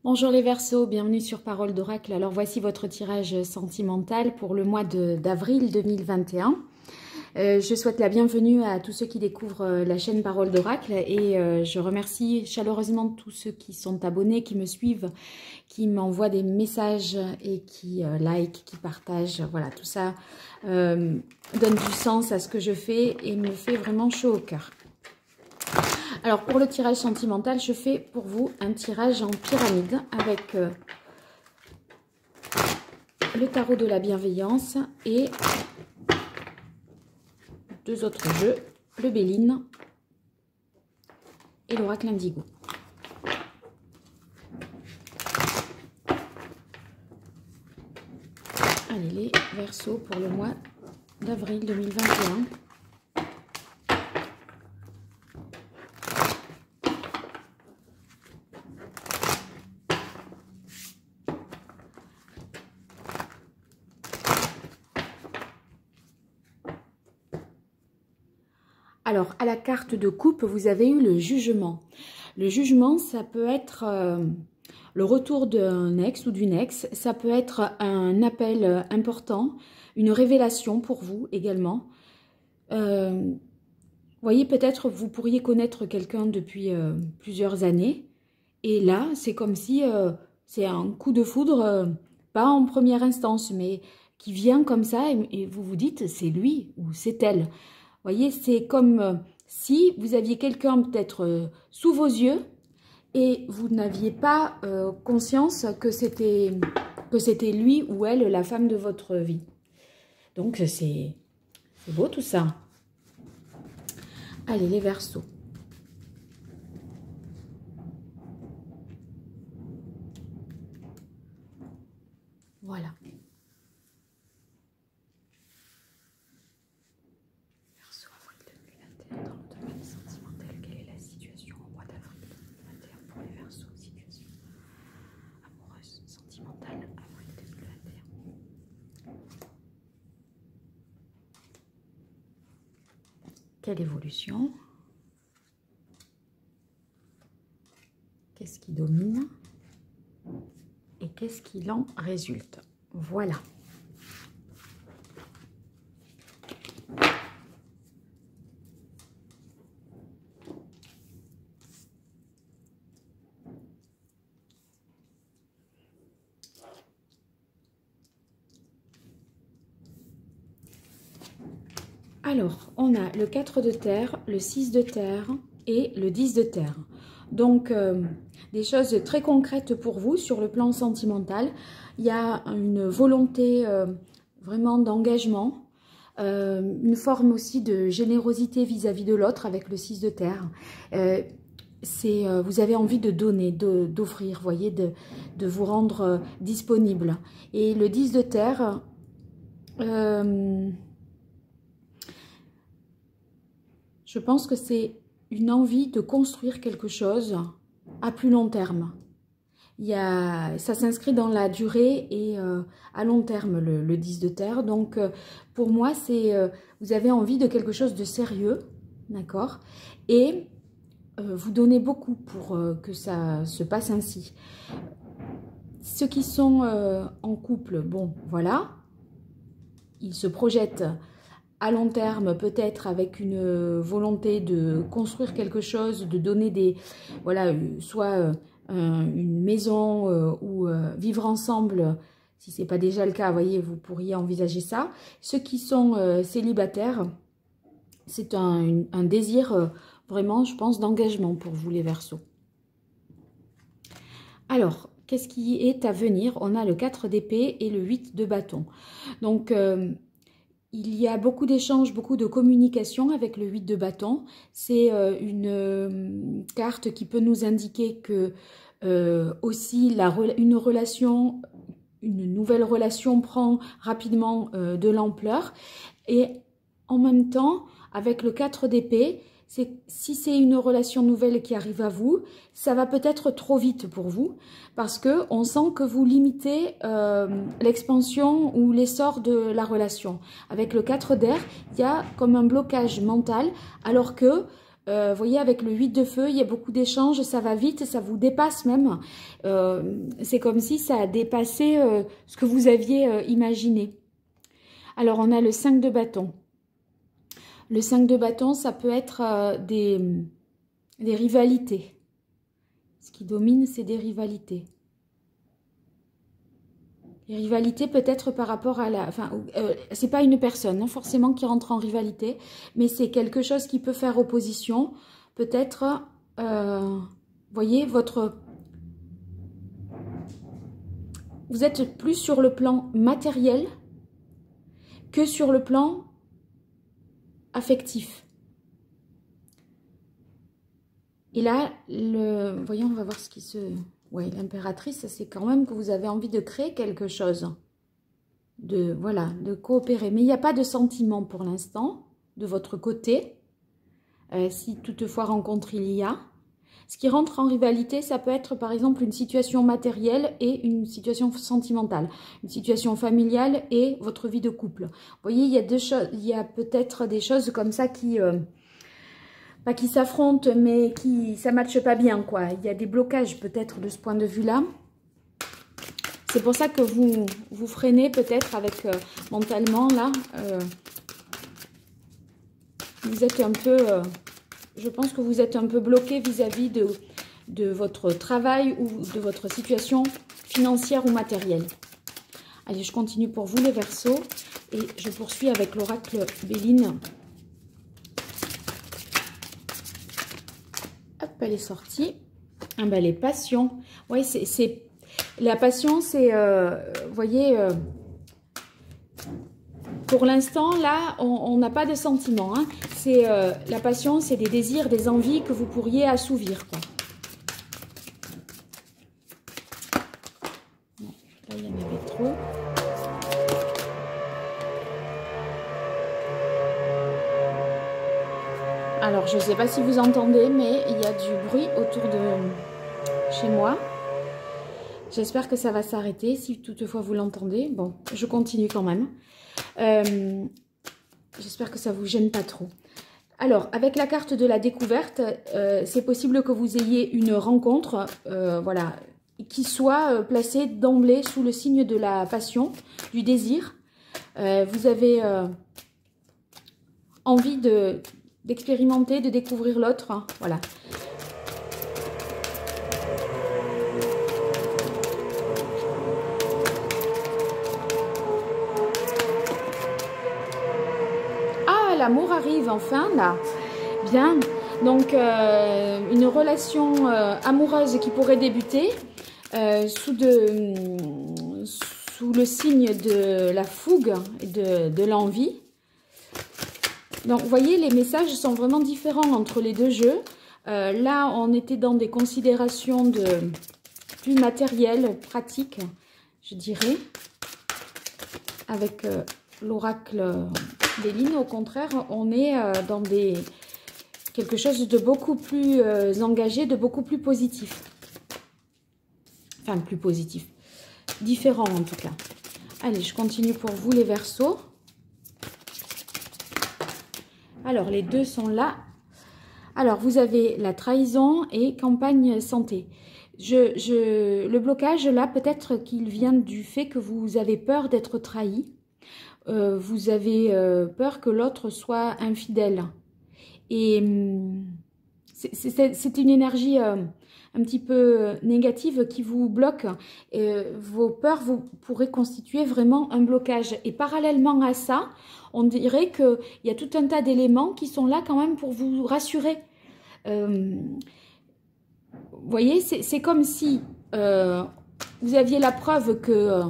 Bonjour les Verseaux, bienvenue sur Parole d'Oracle. Alors voici votre tirage sentimental pour le mois d'avril 2021. Je souhaite la bienvenue à tous ceux qui découvrent la chaîne Parole d'Oracle et je remercie chaleureusement tous ceux qui sont abonnés, qui me suivent, qui m'envoient des messages et qui like, qui partagent. Voilà, tout ça donne du sens à ce que je fais et me fait vraiment chaud au cœur. Alors pour le tirage sentimental, je fais pour vous un tirage en pyramide avec le tarot de la bienveillance et deux autres jeux, le Béline et l'oracle indigo. Allez les Verseaux pour le mois d'avril 2021. Alors, à la carte de coupe, vous avez eu le jugement. Le jugement, ça peut être le retour d'un ex ou d'une ex. Ça peut être un appel important, une révélation pour vous également. Vous voyez, peut-être vous pourriez connaître quelqu'un depuis plusieurs années. Et là, c'est comme si c'est un coup de foudre, pas en première instance, mais qui vient comme ça et vous vous dites, c'est lui ou c'est elle. Vous voyez, c'est comme si vous aviez quelqu'un peut-être sous vos yeux et vous n'aviez pas conscience que c'était lui ou elle, la femme de votre vie. Donc, c'est beau tout ça. Allez, les Verseaux. Voilà. Dans le domaine sentimental, quelle est la situation au mois d'avril 2021 pour les Verseaux? Situation amoureuse, sentimentale, avril 2021. Quelle évolution? Qu'est-ce qui domine? Et qu'est-ce qu'il en résulte? Voilà. Alors, on a le 4 de terre, le 6 de terre et le 10 de terre. Donc, des choses très concrètes pour vous sur le plan sentimental. Il y a une volonté vraiment d'engagement, une forme aussi de générosité vis-à-vis de l'autre avec le 6 de terre. Vous avez envie de donner, d'offrir, voyez, de vous rendre disponible. Et le 10 de terre... je pense que c'est une envie de construire quelque chose à plus long terme. Ça s'inscrit dans la durée et à long terme, le 10 de terre. Donc, pour moi, vous avez envie de quelque chose de sérieux, d'accord? Et vous donnez beaucoup pour que ça se passe ainsi. Ceux qui sont en couple, bon, voilà, ils se projettent à long terme, peut-être avec une volonté de construire quelque chose, de donner des, voilà, soit une maison ou vivre ensemble, si ce n'est pas déjà le cas, voyez, vous pourriez envisager ça. Ceux qui sont célibataires, c'est un désir vraiment, je pense, d'engagement pour vous les Verseaux. Alors, qu'est-ce qui est à venir? On a le 4 d'épée et le 8 de bâton. Donc, il y a beaucoup d'échanges, beaucoup de communication avec le 8 de bâton. C'est une carte qui peut nous indiquer que aussi une nouvelle relation prend rapidement de l'ampleur. Et en même temps, avec le 4 d'épée, si c'est une relation nouvelle qui arrive à vous, ça va peut-être trop vite pour vous parce qu'on sent que vous limitez l'expansion ou l'essor de la relation. Avec le 4 d'air, il y a comme un blocage mental alors que voyez, avec le 8 de feu, il y a beaucoup d'échanges, ça va vite, ça vous dépasse même. C'est comme si ça a dépassé ce que vous aviez imaginé. Alors, on a le 5 de bâton. Le 5 de bâton, ça peut être des rivalités. Ce qui domine, c'est des rivalités. Les rivalités peut-être par rapport à la... Enfin, c'est pas une personne hein, forcément qui rentre en rivalité, mais c'est quelque chose qui peut faire opposition. Peut-être, voyez, vous êtes plus sur le plan matériel que sur le plan affectif. Et là, voyons, on va voir ce qui se... Oui, l'impératrice, c'est quand même que vous avez envie de créer quelque chose, voilà, de coopérer. Mais il n'y a pas de sentiment pour l'instant de votre côté, si toutefois rencontre il y a. Ce qui rentre en rivalité, ça peut être par exemple une situation matérielle et une situation sentimentale, une situation familiale et votre vie de couple. Vous voyez, il y a deux choses, il y a peut-être des choses comme ça qui... pas qui s'affrontent, mais ça ne matche pas bien, quoi. Il y a des blocages, peut-être, de ce point de vue-là. C'est pour ça que vous freinez, peut-être, avec mentalement, là. Vous êtes un peu... je pense que vous êtes un peu bloqué vis-à-vis de votre travail ou de votre situation financière ou matérielle. Allez, je continue pour vous, les Verseaux. Et je poursuis avec l'oracle Béline. Hop, elle est sortie. Ah ben, les passions. Oui, la passion, c'est, vous voyez, pour l'instant, là, on n'a pas de sentiment. Hein. La passion, c'est des désirs, des envies que vous pourriez assouvir, quoi. Bon, là, il y en avait trop. Alors, je ne sais pas si vous entendez, mais il y a du bruit autour de chez moi. J'espère que ça va s'arrêter, si toutefois vous l'entendez. Bon, je continue quand même. J'espère que ça ne vous gêne pas trop. Alors, avec la carte de la découverte, c'est possible que vous ayez une rencontre, voilà, qui soit placée d'emblée sous le signe de la passion, du désir. Vous avez envie d'expérimenter, de découvrir l'autre, hein, voilà. Ah, l'amour arrive enfin, là. Bien. Donc, une relation amoureuse qui pourrait débuter sous le signe de la fougue et de l'envie. Donc, vous voyez, les messages sont vraiment différents entre les deux jeux. Là, on était dans des considérations plus matérielles, pratiques, je dirais. Avec l'oracle Béline, au contraire, on est dans quelque chose de beaucoup plus engagé, de beaucoup plus positif. Enfin, plus positif. Différent, en tout cas. Allez, je continue pour vous, les Verseaux. Alors, les deux sont là. Alors, vous avez la trahison et campagne santé. Le blocage, là, peut-être qu'il vient du fait que vous avez peur d'être trahi. Vous avez peur que l'autre soit infidèle. Et c'est une énergie un petit peu négative qui vous bloque. Vos peurs vous pourraient constituer vraiment un blocage. Et parallèlement à ça, on dirait qu'il y a tout un tas d'éléments qui sont là quand même pour vous rassurer. Vous voyez, c'est comme si vous aviez la preuve que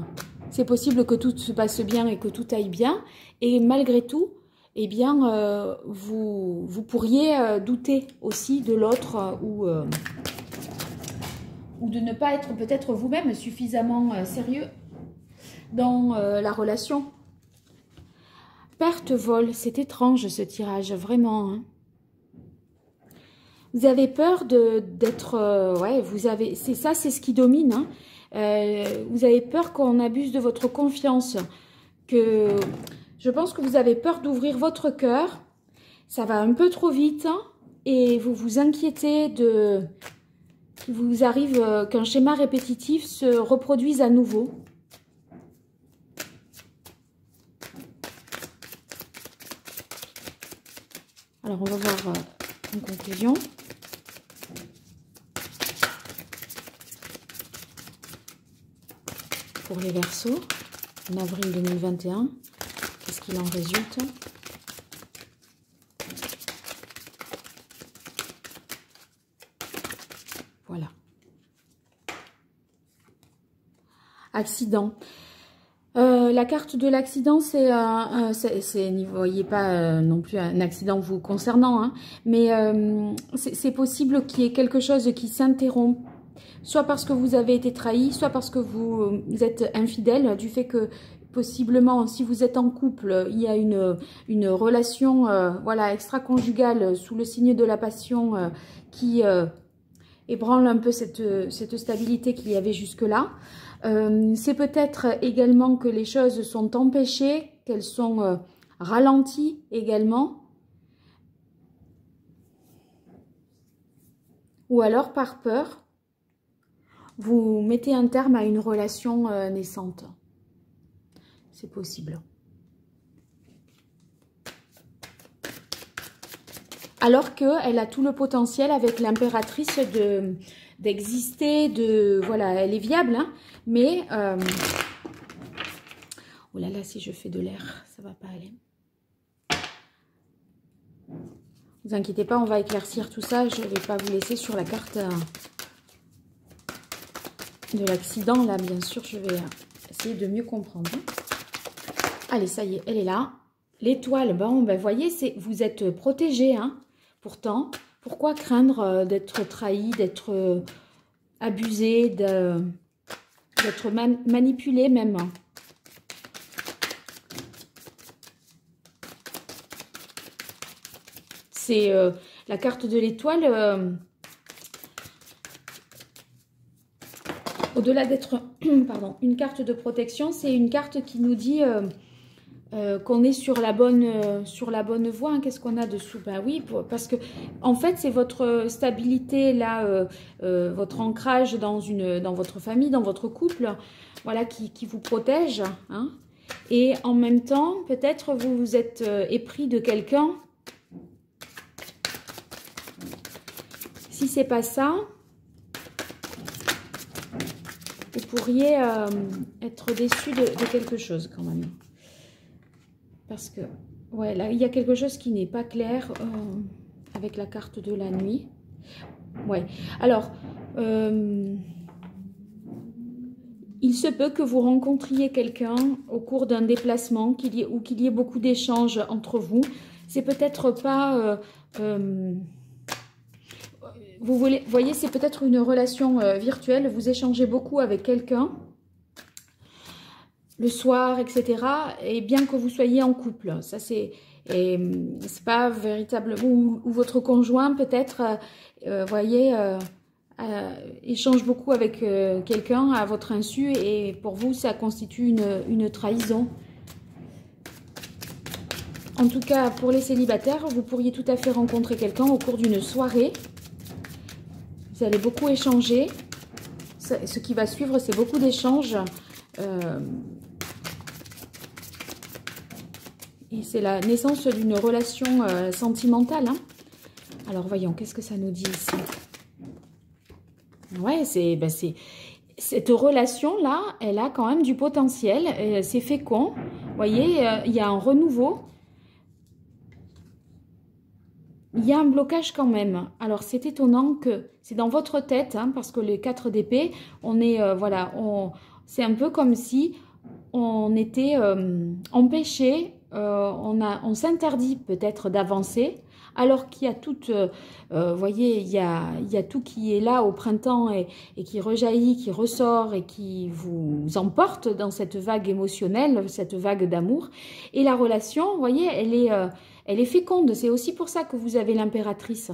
c'est possible que tout se passe bien et que tout aille bien. Et malgré tout, eh bien, vous pourriez douter aussi de l'autre ou de ne pas être peut-être vous-même suffisamment sérieux dans la relation. Perte, vol, c'est étrange ce tirage, vraiment. Hein. Vous avez peur d'être... ouais, c'est ça, c'est ce qui domine. Hein. Vous avez peur qu'on abuse de votre confiance. Je pense que vous avez peur d'ouvrir votre cœur. Ça va un peu trop vite. Hein. et vous vous inquiétez qu'il vous arrive qu'un schéma répétitif se reproduise à nouveau. Alors, on va voir en conclusion. Pour les Verseaux, en avril 2021, qu'est-ce qu'il en résulte? Voilà. Accident. La carte de l'accident, vous voyez pas non plus un accident vous concernant, hein, mais c'est possible qu'il y ait quelque chose qui s'interrompt, soit parce que vous avez été trahi, soit parce que vous êtes infidèle, du fait que possiblement, si vous êtes en couple, il y a une relation voilà, extra-conjugale sous le signe de la passion qui ébranle un peu cette stabilité qu'il y avait jusque-là. C'est peut-être également que les choses sont empêchées, qu'elles sont ralenties également. Ou alors, par peur, vous mettez un terme à une relation naissante. C'est possible. Alors qu'elle a tout le potentiel avec l'impératrice d'exister, voilà, elle est viable, hein, mais oh là là, si je fais de l'air, ça va pas aller. Ne vous inquiétez pas, on va éclaircir tout ça. Je ne vais pas vous laisser sur la carte de l'accident. Là, bien sûr, je vais essayer de mieux comprendre. Allez, ça y est, elle est là. L'étoile, bon, ben, voyez, vous êtes protégé, hein. Pourtant, pourquoi craindre d'être trahi, d'être abusé, d'être manipulé même? C'est la carte de l'étoile. Au-delà d'être une carte de protection, c'est une carte qui nous dit qu'on est sur la bonne voie. Hein. Qu'est-ce qu'on a dessous? Ben oui, parce que en fait, c'est votre stabilité là, votre ancrage dans votre famille, dans votre couple, voilà, qui vous protège. Hein. Et en même temps, peut-être vous êtes épris de quelqu'un. Si c'est pas ça, vous pourriez être déçu de quelque chose quand même. Parce que, ouais, là, il y a quelque chose qui n'est pas clair avec la carte de la nuit. Ouais, alors, il se peut que vous rencontriez quelqu'un au cours d'un déplacement, qu'il y ait beaucoup d'échanges entre vous. C'est peut-être pas... vous voyez, c'est peut-être une relation virtuelle. Vous échangez beaucoup avec quelqu'un le soir, etc. Et bien que vous soyez en couple, ça c'est pas véritable. Ou votre conjoint peut-être, voyez, échange beaucoup avec quelqu'un à votre insu et pour vous ça constitue une trahison. En tout cas, pour les célibataires, vous pourriez tout à fait rencontrer quelqu'un au cours d'une soirée. Vous allez beaucoup échanger. Ce qui va suivre, c'est beaucoup d'échanges. Et c'est la naissance d'une relation sentimentale. Hein. Alors, voyons, qu'est-ce que ça nous dit ici? Ouais, cette relation-là, elle a quand même du potentiel. C'est fécond. Vous voyez, il y a un renouveau. Il y a un blocage quand même. Alors, c'est étonnant que c'est dans votre tête, hein, parce que les 4 d'épée, on est, voilà, c'est un peu comme si on était empêché, on s'interdit peut-être d'avancer, alors qu'il y a tout, voyez, il y a tout qui est là au printemps et qui rejaillit, qui ressort et qui vous emporte dans cette vague émotionnelle, cette vague d'amour. Et la relation, vous voyez, elle est féconde. C'est aussi pour ça que vous avez l'impératrice.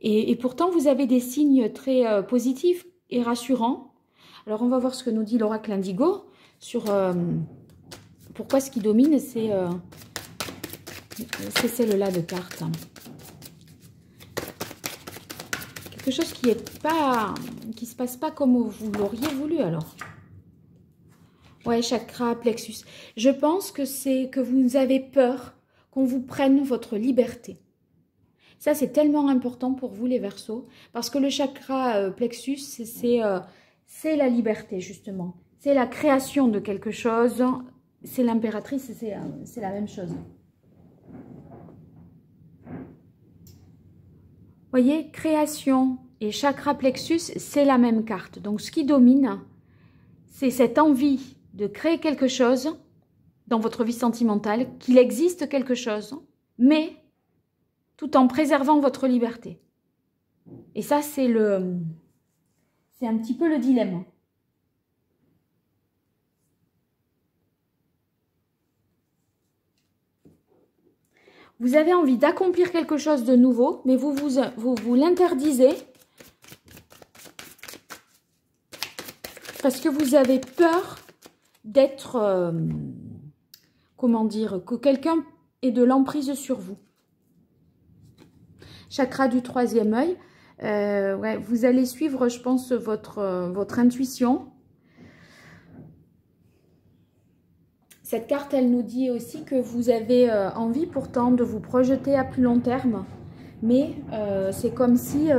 Et pourtant, vous avez des signes très positifs et rassurants. Alors, on va voir ce que nous dit l'oracle indigo sur pourquoi ce qui domine, c'est celle-là de cartes. quelque chose qui est pas, qui se passe pas comme vous l'auriez voulu alors. Ouais, chakra, plexus. Je pense que c'est que vous avez peur qu'on vous prenne votre liberté. Ça, c'est tellement important pour vous les Verseaux, parce que le chakra plexus, c'est la liberté justement. C'est la création de quelque chose. C'est l'impératrice, c'est la même chose. Vous voyez, création et chakra plexus, c'est la même carte. Donc, ce qui domine, c'est cette envie de créer quelque chose dans votre vie sentimentale, qu'il existe quelque chose, mais tout en préservant votre liberté. Et ça, c'est un petit peu le dilemme. Vous avez envie d'accomplir quelque chose de nouveau, mais vous l'interdisez parce que vous avez peur d'être, comment dire, que quelqu'un ait de l'emprise sur vous. Chakra du troisième œil, ouais, vous allez suivre, je pense, votre intuition. Cette carte, elle nous dit aussi que vous avez envie pourtant de vous projeter à plus long terme, mais c'est comme si...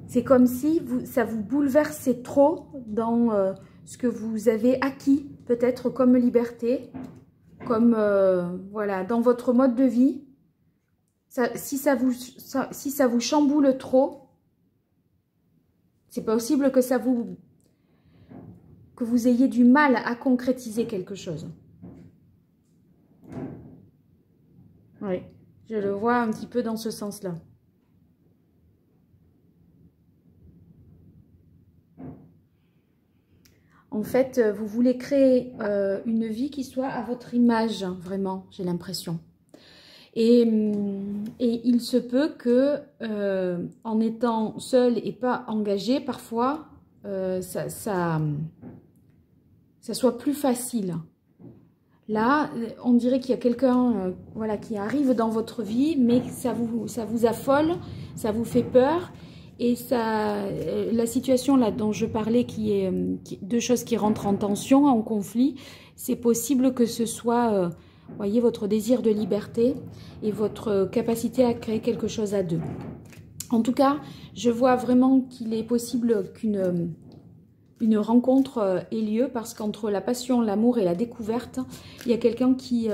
c'est comme si ça vous bouleversait trop dans ce que vous avez acquis, peut-être comme liberté, comme voilà, dans votre mode de vie. Si ça vous chamboule trop, c'est possible que que vous ayez du mal à concrétiser quelque chose. Oui, je le vois un petit peu dans ce sens-là. En fait, vous voulez créer une vie qui soit à votre image, vraiment, j'ai l'impression. Et il se peut que, en étant seul et pas engagé, parfois, ça soit plus facile. Là, on dirait qu'il y a quelqu'un voilà, qui arrive dans votre vie, mais ça vous affole, ça vous fait peur. Et la situation là dont je parlais, deux choses qui rentrent en tension, en conflit, c'est possible que ce soit, voyez, votre désir de liberté et votre capacité à créer quelque chose à deux. En tout cas, je vois vraiment qu'il est possible qu'une rencontre ait lieu, parce qu'entre la passion, l'amour et la découverte, il y a quelqu'un qui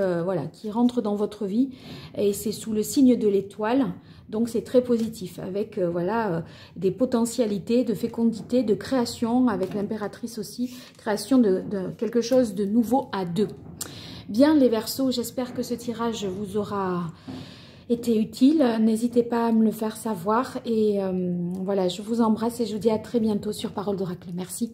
rentre dans votre vie, et c'est sous le signe de l'étoile. Donc c'est très positif, avec voilà, des potentialités de fécondité, de création, avec l'impératrice aussi, création de quelque chose de nouveau à deux. Bien les Verseaux, j'espère que ce tirage vous aura été utile. N'hésitez pas à me le faire savoir. Et voilà, je vous embrasse et je vous dis à très bientôt sur Parole d'Oracle. Merci.